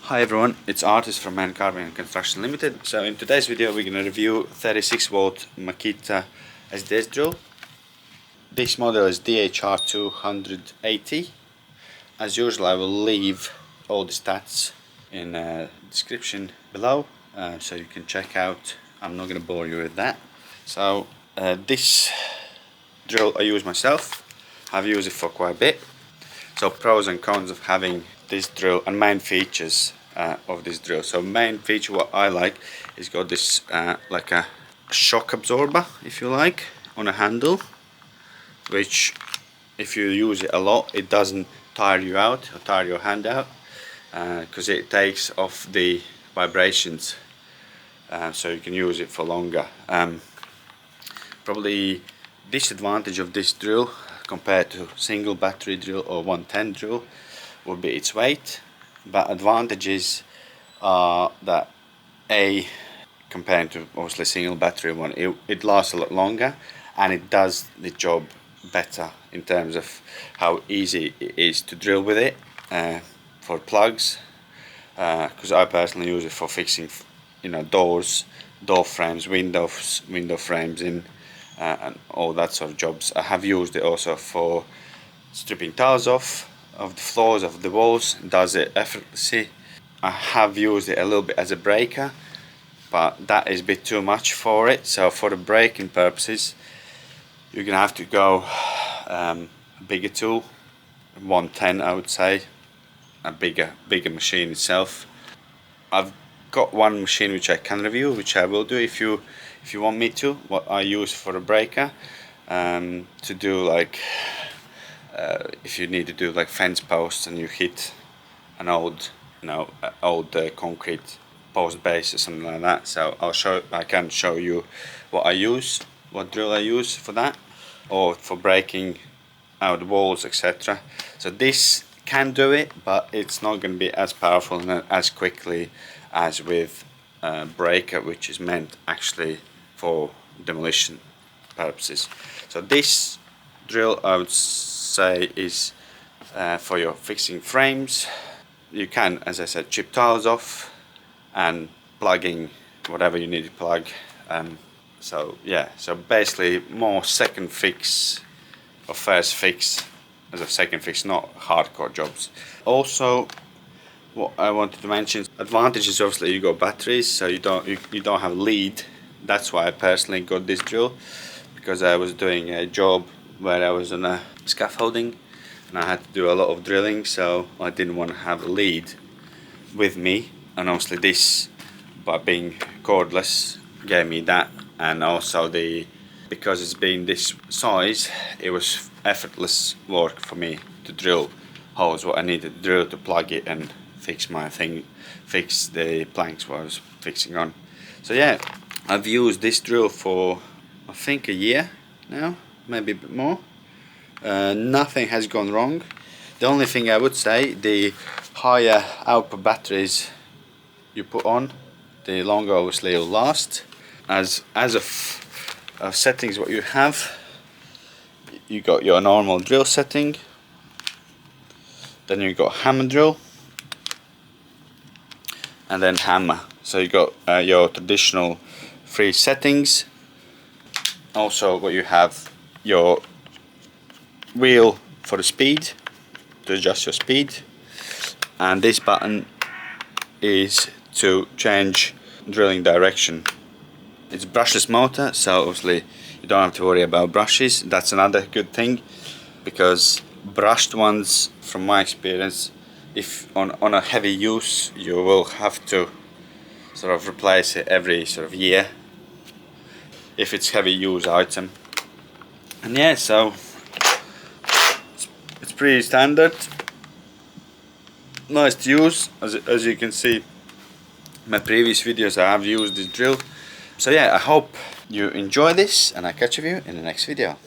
Hi everyone, it's Artist from Man Carving and Construction Limited. So in today's video we're going to review 36 volt Makita SDS drill. This model is DHR280. As usual I will leave all the stats in the description below so you can check out. I'm not going to bore you with that. So this drill I use myself. I've used it for quite a bit. So pros and cons of having this drill and main features of this drill. So main feature what I like is got this like a shock absorber, if you like, on a handle, which if you use it a lot it doesn't tire you out or tire your hand out because it takes off the vibrations, so you can use it for longer. Probably disadvantage of this drill compared to single battery drill or 110 drill would be its weight, but advantages are that compared to obviously single battery one, it lasts a lot longer and it does the job better in terms of how easy it is to drill with it for plugs, because I personally use it for fixing doors, door frames, window frames in and all that sort of jobs. I have used it also for stripping tiles off of the floors, of the walls. It does it effortlessly. I have used it a little bit as a breaker, but that is a bit too much for it. So for the breaking purposes you're gonna have to go a bigger tool, 110 I would say, a bigger machine itself. I've got one machine which I can review, which I will do if you want me to, what I use for a breaker to do, like if you need to do like fence posts and you hit an old concrete post base or something like that. So I can show you what drill I use for that, or for breaking out walls, etc. So this can do it, but it's not going to be as powerful and as quickly as with breaker, which is meant actually for demolition purposes. So this drill I would say is for your fixing frames. You can, as I said, chip tiles off and plugging whatever you need to plug. So yeah, so basically more second fix or first fix as a second fix, not hardcore jobs. Also, what I wanted to mention, advantage is obviously you got batteries, so you don't have lead. That's why I personally got this drill, because I was doing a job where I was on a scaffolding and I had to do a lot of drilling, so I didn't want to have a lead with me, and obviously this, by being cordless, gave me that. And also because it's been this size, it was effortless work for me to drill holes what I needed to drill to plug it and fix my thing, fix the planks what I was fixing on. So yeah, I've used this drill for I think a year now, maybe a bit more. Nothing has gone wrong. The only thing I would say, the higher output batteries you put on, the longer obviously it'll last. As of settings what you have, you got your normal drill setting, then you got hammer drill, and then hammer. So you got your traditional 3 settings. Also what you have, your wheel for the speed, to adjust your speed, and this button is to change drilling direction. It's brushless motor, so obviously you don't have to worry about brushes. That's another good thing, because brushed ones, from my experience, if on a heavy use, you will have to sort of replace it every sort of year if it's heavy use item. And yeah, so it's pretty standard, nice to use. As you can see in my previous videos I have used this drill. So yeah, I hope you enjoy this and I'll catch you in the next video.